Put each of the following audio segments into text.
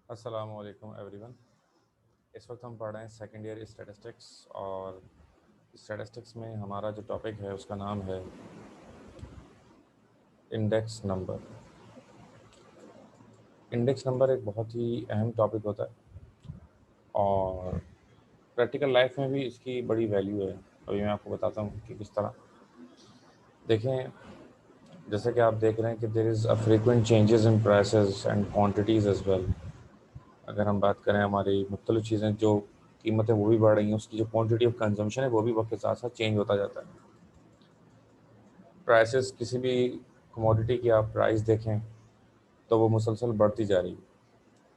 अस्सलामु अलैकुम एवरीवन। इस वक्त हम पढ़ रहे हैं सेकेंड ईयर स्टैटिस्टिक्स, और स्टैटिस्टिक्स में हमारा जो टॉपिक है उसका नाम है इंडेक्स नंबर। इंडेक्स नंबर एक बहुत ही अहम टॉपिक होता है और प्रैक्टिकल लाइफ में भी इसकी बड़ी वैल्यू है। अभी मैं आपको बताता हूँ कि किस तरह। देखें, जैसे कि आप देख रहे हैं कि there is a frequent changes in prices and quantities as well. अगर हम बात करें हमारी मुख्तलिफ़ चीज़ें जो कीमतें वो भी बढ़ रही हैं, उसकी जो क्वांटिटी ऑफ कंजम्पशन है वो भी वक्त के साथ साथ चेंज होता जाता है। प्राइसेस किसी भी कमोडिटी की आप प्राइस देखें तो वो मुसलसल बढ़ती जा रही है,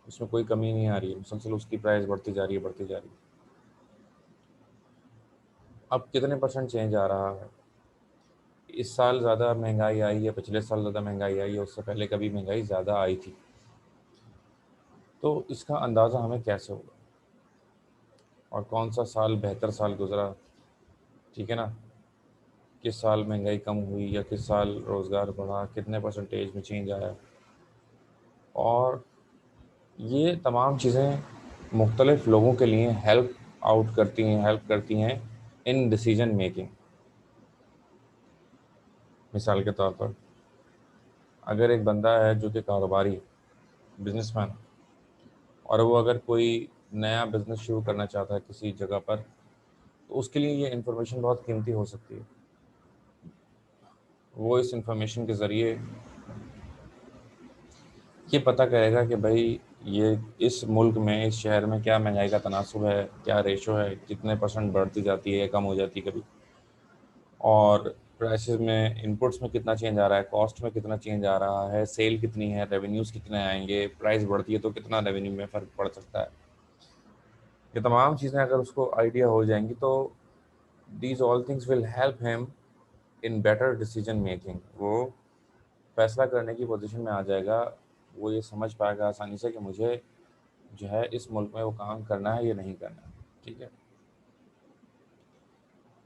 उसमें कोई कमी नहीं आ रही है, मुसलसल उसकी प्राइस बढ़ती जा रही है, बढ़ती जा रही है। अब कितने परसेंट चेंज आ रहा है? इस साल ज़्यादा महंगाई आई है, पिछले साल ज़्यादा महंगाई आई है, उससे पहले कभी महंगाई ज़्यादा आई थी? तो इसका अंदाज़ा हमें कैसे होगा और कौन सा साल बेहतर साल गुजरा? ठीक है ना? किस साल महंगाई कम हुई या किस साल रोज़गार बढ़ा, कितने परसेंटेज में चेंज आया? और ये तमाम चीज़ें मुख्तलिफ़ लोगों के लिए हेल्प करती हैं इन डिसीजन मेकिंग। मिसाल के तौर पर, अगर एक बंदा है जो कि कारोबारी, बिजनेसमैन, और वो अगर कोई नया बिज़नेस शुरू करना चाहता है किसी जगह पर, तो उसके लिए ये इन्फॉर्मेशन बहुत कीमती हो सकती है। वो इस इन्फॉर्मेशन के ज़रिए ये पता करेगा कि भाई ये इस मुल्क में, इस शहर में क्या महंगाई का तनासुब है, क्या रेशो है, कितने परसेंट बढ़ती जाती है या कम हो जाती है कभी, और प्राइसेस में, इनपुट्स में कितना चेंज आ रहा है, कॉस्ट में कितना चेंज आ रहा है, सेल कितनी है, रेवेन्यूज़ कितने आएंगे, प्राइस बढ़ती है तो कितना रेवेन्यू में फ़र्क पड़ सकता है। ये तमाम चीज़ें अगर उसको आइडिया हो जाएंगी तो these all things will help him in better decision making. वो फैसला करने की पोजीशन में आ जाएगा। वो ये समझ पाएगा आसानी से कि मुझे जो है इस मुल्क में वो काम करना है या नहीं करना है। ठीक है।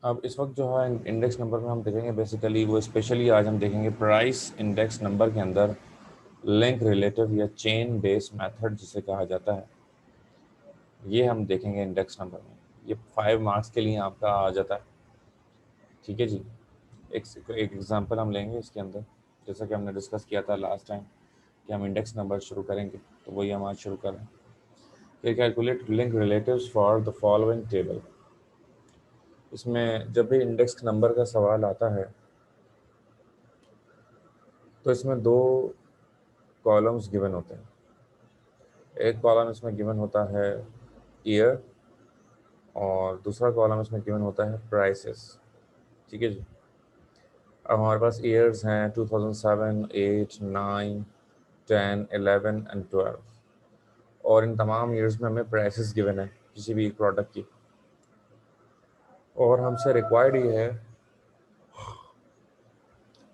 अब इस वक्त जो है इंडेक्स नंबर में हम देखेंगे, बेसिकली वो स्पेशली आज हम देखेंगे प्राइस इंडेक्स नंबर के अंदर लिंक रिलेटिव या चेन बेस मेथड जिसे कहा जाता है, ये हम देखेंगे इंडेक्स नंबर में। ये 5 मार्क्स के लिए आपका आ जाता है। ठीक है जी। एक एग्जांपल हम लेंगे इसके अंदर, जैसा कि हमने डिस्कस किया था लास्ट टाइम कि हम इंडेक्स नंबर शुरू करेंगे, तो वही हम आज शुरू करें। फिर calculate link relatives for the following table. इसमें जब भी इंडेक्स नंबर का सवाल आता है तो इसमें दो कॉलम्स गिवन होते हैं। एक कॉलम इसमें गिवन होता है ईयर, और दूसरा कॉलम इसमें गिवन होता है प्राइसेस। ठीक है जी। अब हमारे पास ईयर्स हैं 2007, 8, 9, 10, 11 एंड 12, और इन तमाम ईयर्स में हमें प्राइसेस गिवन है किसी भी प्रोडक्ट की, और हमसे रिक्वायर्ड ये है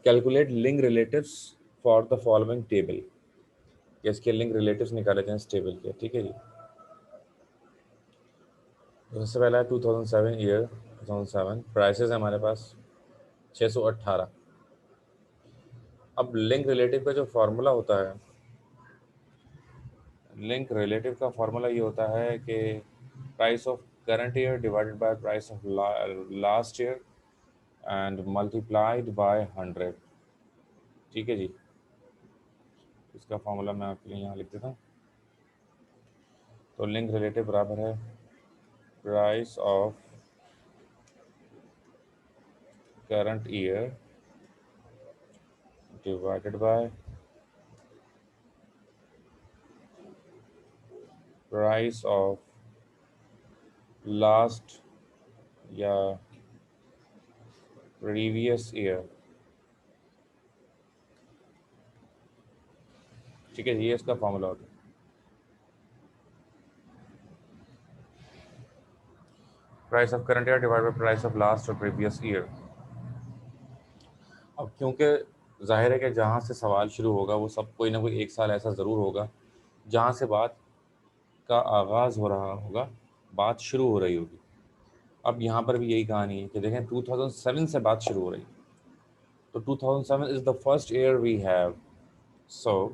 calculate link relatives for the following table. इसके लिंक रिलेटिव्स निकाले जाएं इस टेबल के। ठीक है जी। तो सबसे पहला है 2007 ईयर, 2007 प्राइसेस है हमारे पास 618। अब लिंक रिलेटिव का जो फार्मूला होता है, लिंक रिलेटिव का फार्मूला ये होता है कि price of current year divided by price of last year and multiplied by 100। ठीक है जी। इसका फार्मूला मैं आपके लिए यहाँ लिख देता हूँ। तो लिंक रिलेटिव बराबर है price of current year divided by price of last या प्रीवियस ईयर। ठीक है, ये इसका फॉर्मूला होता है। Price of current year divide by price of last और प्रीवियस ईयर। अब क्योंकि जाहिर है कि जहाँ से सवाल शुरू होगा वो सब कोई ना कोई एक साल ऐसा ज़रूर होगा जहाँ से बात का आगाज़ हो रहा होगा, बात शुरू हो रही होगी। अब यहाँ पर भी यही कहानी है कि देखें 2007 से बात शुरू हो रही है, तो 2007 is the first year we have. So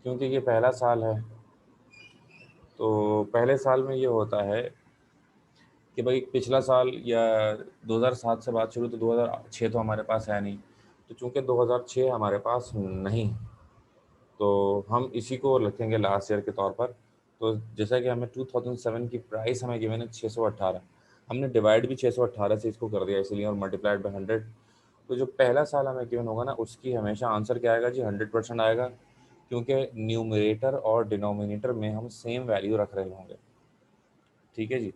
क्योंकि ये पहला साल है तो पहले साल में ये होता है कि भाई पिछला साल या 2007 से बात शुरू, तो 2006 तो हमारे पास है नहीं, तो चूँकि 2006 हमारे पास नहीं, तो हम इसी को रखेंगे लास्ट ईयर के तौर पर। तो जैसा कि हमें 2007 की प्राइस हमें गिवन है 618, हमने डिवाइड भी 618 से इसको कर दिया इसीलिए, और मल्टीप्लाइड बाय 100। तो जो पहला साल हमें गिवन होगा ना, उसकी हमेशा आंसर क्या आएगा जी, 100% आएगा, क्योंकि न्यूमरेटर और डिनोमिनेटर में हम सेम वैल्यू रख रहे होंगे। ठीक है जी।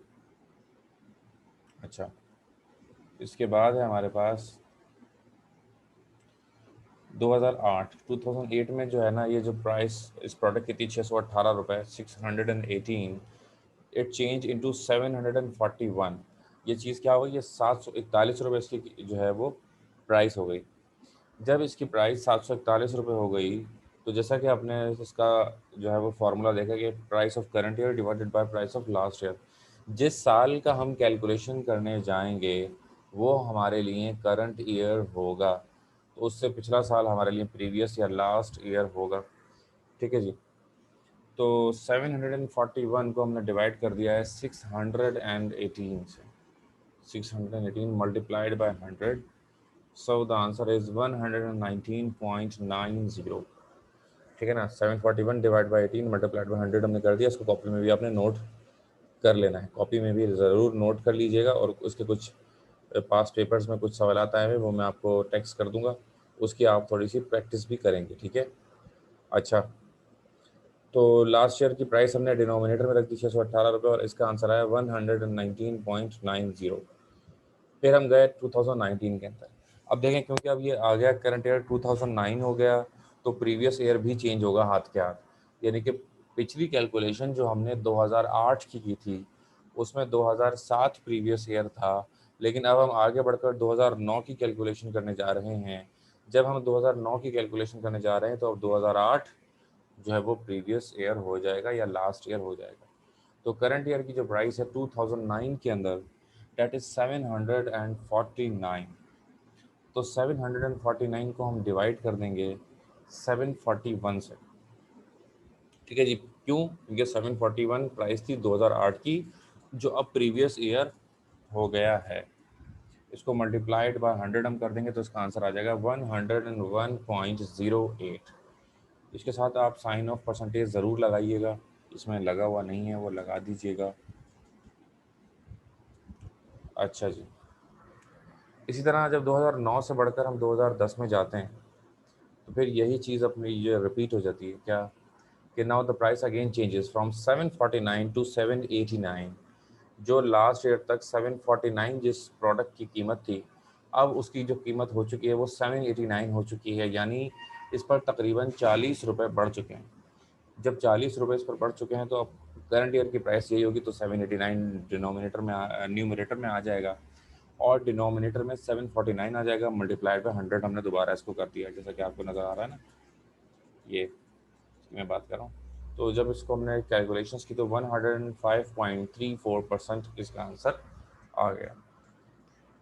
अच्छा, इसके बाद है हमारे पास 2008। 2008 में जो है ना, ये जो प्राइस इस प्रोडक्ट की थी 618 रुपये, 618, इट चेंज इंटू 741। ये चीज़ क्या हो गई, ये 741 रुपये इसकी जो है वो प्राइस हो गई। जब इसकी प्राइस 741 रुपये हो गई, तो जैसा कि आपने इसका जो है वो फार्मूला देखा कि price of current year divided by price of last year, जिस साल का हम कैलकुलेशन करने जाएंगे वो हमारे लिए करंट ईयर होगा, तो उससे पिछला साल हमारे लिए प्रीवियस या लास्ट ईयर होगा। ठीक है जी। तो 741 को हमने डिवाइड कर दिया है 618 से, 618 multiplied by 100, so the answer is 119.90। ठीक है ना, 741 डिवाइड बाई 18 मल्टीप्लाइड बाई 100 हमने कर दिया। इसको कॉपी में भी आपने नोट कर लेना है, कॉपी में भी ज़रूर नोट कर लीजिएगा, और उसके कुछ पास्ट पेपर्स में कुछ सवाल आए हैं वो मैं आपको टेक्स्ट कर दूंगा, उसकी आप थोड़ी सी प्रैक्टिस भी करेंगे। ठीक है। अच्छा, तो लास्ट ईयर की प्राइस हमने डिनोमिनेटर में रख दी 618 रुपये, और इसका आंसर आया 119.90। फिर हम गए 2019 के अंदर। अब देखें, क्योंकि अब ये आ गया करंट ईयर 2009 हो गया, तो प्रीवियस ईयर भी चेंज होगा हाथ के हाथ। यानी कि पिछली कैलकुलेशन जो हमने 2008 की थी, उसमें 2007 प्रीवियस ईयर था, लेकिन अब हम आगे बढ़कर 2009 की कैलकुलेशन करने जा रहे हैं। जब हम 2009 की कैलकुलेशन करने जा रहे हैं, तो अब 2008 जो है वो प्रीवियस ईयर हो जाएगा या लास्ट ईयर हो जाएगा। तो करंट ईयर की जो प्राइस है 2009 के अंदर, डेट इज 749। तो 749 को हम डिवाइड कर देंगे 741 से। ठीक है जी। क्यों? क्योंकि 741 प्राइस थी 2008 की, जो अब प्रीवियस ईयर हो गया है। इसको मल्टीप्लाइड बाय 100 हम कर देंगे, तो इसका आंसर आ जाएगा 101.08। इसके साथ आप साइन ऑफ परसेंटेज ज़रूर लगाइएगा, इसमें लगा हुआ नहीं है वो लगा दीजिएगा। अच्छा जी। इसी तरह जब 2009 से बढ़कर हम 2010 में जाते हैं, तो फिर यही चीज़ अपनी ये रिपीट हो जाती है क्या, कि now the price again changes from 749 to 789। जो लास्ट ईयर तक 749 जिस प्रोडक्ट की कीमत थी, अब उसकी जो कीमत हो चुकी है वो 789 हो चुकी है, यानी इस पर तकरीबन 40 रुपये बढ़ चुके हैं। जब 40 रुपये इस पर बढ़ चुके हैं, तो अब करंट ईयर की प्राइस यही होगी, तो 789 डिनोमिनेटर में न्यूमरेटर में आ जाएगा, और डिनोमिनेटर में 749 आ जाएगा, मल्टीप्लाइड बाय 100 हमने दोबारा इसको कर दिया, जैसा कि आपको नज़र आ रहा है ना, ये मैं बात कर रहा हूँ। तो जब इसको हमने कैलकुलेशंस की, तो 105.34% इसका आंसर आ गया।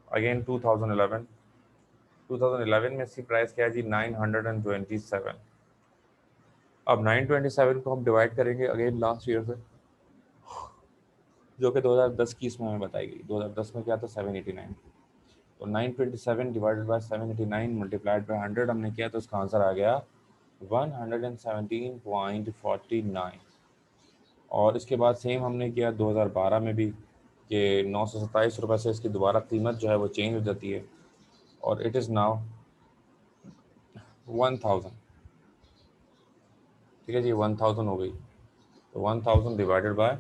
अगेन 2011, 2011 में इसकी प्राइस क्या है जी, 927। अब 927 को हम डिवाइड करेंगे अगेन लास्ट ईयर से, जो कि 2010 की इसमें हमें बताई गई। 2010 में क्या था, 789। तो 927 डिवाइडेड बाय 789 मल्टीप्लाइड बाय 100 हमने किया, तो इसका आंसर आ गया 117.49। और इसके बाद सेम हमने किया 2012 में भी, कि 927 रुपये से इसकी दोबारा कीमत जो है वो चेंज हो जाती है, और इट इज़ नाउ 1000। ठीक है जी, 1000 हो गई। तो 1000 डिवाइडेड बाय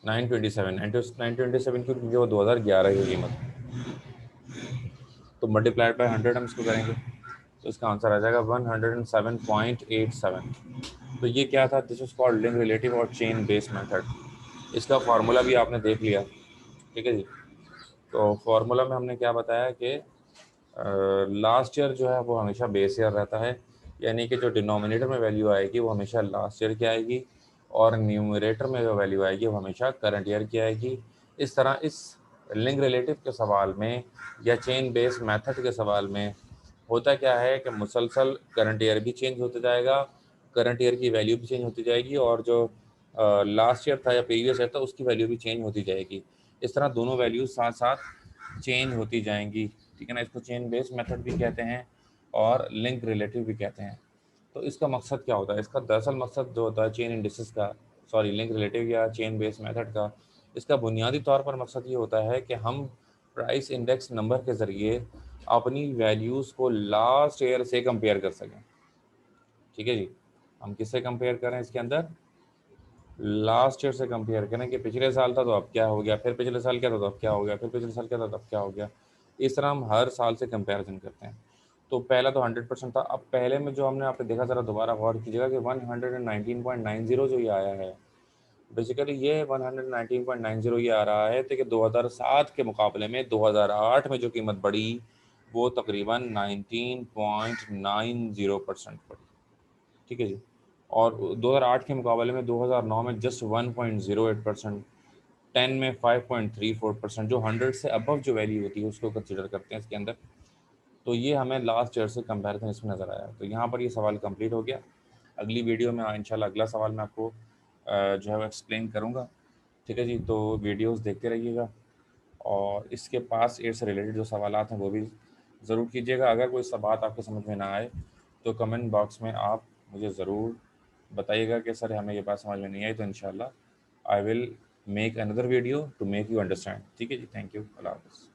927, 927 क्योंकि वो 2011 की कीमत, तो मल्टीप्लाइड बाय 100 हम इसको करेंगे, तो इसका आंसर आ जाएगा 107.87। तो ये क्या था, this is called link relative और चेन बेस्ड मेथड। इसका फार्मूला भी आपने देख लिया। ठीक है जी। तो फार्मूला में हमने क्या बताया कि लास्ट ईयर जो है वो हमेशा बेस ईयर रहता है, यानी कि जो डिनोमिनेटर में वैल्यू आएगी वो हमेशा लास्ट ईयर की आएगी, और न्यूमरेटर में जो वैल्यू आएगी वो हमेशा करंट ईयर की आएगी। इस तरह इस लिंक रिलेटिव के सवाल में या चेन बेस्ड मेथड के सवाल में होता क्या है कि मुसलसल करंट ईयर भी चेंज होता जाएगा, करंट ईयर की वैल्यू भी चेंज होती जाएगी, और जो लास्ट ईयर था या प्रीवियस ईयर था उसकी वैल्यू भी चेंज होती जाएगी। इस तरह दोनों वैल्यूज साथ साथ चेंज होती जाएंगी, ठीक है ना। इसको चेन बेस्ड मेथड भी कहते हैं और लिंक रिलेटिव भी कहते हैं। तो इसका मकसद क्या होता है? इसका दरअसल मकसद जो होता है चेन इंडिसेस का, सॉरी लिंक रिलेटिव या चेन बेस्ड मेथड का, इसका बुनियादी तौर पर मकसद ये होता है कि हम प्राइस इंडेक्स नंबर के ज़रिए अपनी वैल्यूज़ को लास्ट ईयर से कंपेयर कर सकें, ठीक है जी। हम किससे कंपेयर करें इसके अंदर? लास्ट ईयर से कंपेयर करें कि पिछले साल था तो अब क्या हो गया, फिर पिछले साल क्या था तो अब क्या हो गया, फिर पिछले साल क्या था तो अब क्या हो गया। इस तरह हम हर साल से कंपैरिजन करते हैं। तो पहला तो 100% था। अब पहले में जो हमने आपने देखा, ज़रा दोबारा गौर कीजिएगा कि 119.90 जो ये आया है, बेसिकली ये 119.90 ये आ रहा है तो कि 2007 के मुकाबले में 2008 में जो कीमत बढ़ी वो तकरीबन 19.90% बढ़ी, ठीक है जी। और 2008 के मुकाबले में 2009 में जस्ट 1.08%, 10 में 5.34%, जो 100 से अबव जो वैल्यू होती है उसको कंसिडर करते हैं इसके अंदर। तो ये हमें लास्ट ईयर से कंपैरिजन इसमें नज़र आया। तो यहाँ पर ये सवाल कंप्लीट हो गया। अगली वीडियो में इंशाल्लाह अगला सवाल मैं आपको जो है वो एक्सप्लेन करूँगा, ठीक है जी। तो वीडियोस देखते रहिएगा और इसके पास एयर से रिलेटेड जो सवालात हैं वो भी ज़रूर कीजिएगा। अगर कोई सा बात आपके समझ में ना आए तो कमेंट बॉक्स में आप मुझे ज़रूर बताइएगा कि सर हमें ये बात समझ में नहीं आई, तो इंशाल्लाह I will make another video to make you understand, ठीक है जी। थैंक यू, अल्लाह हाफ़िज़।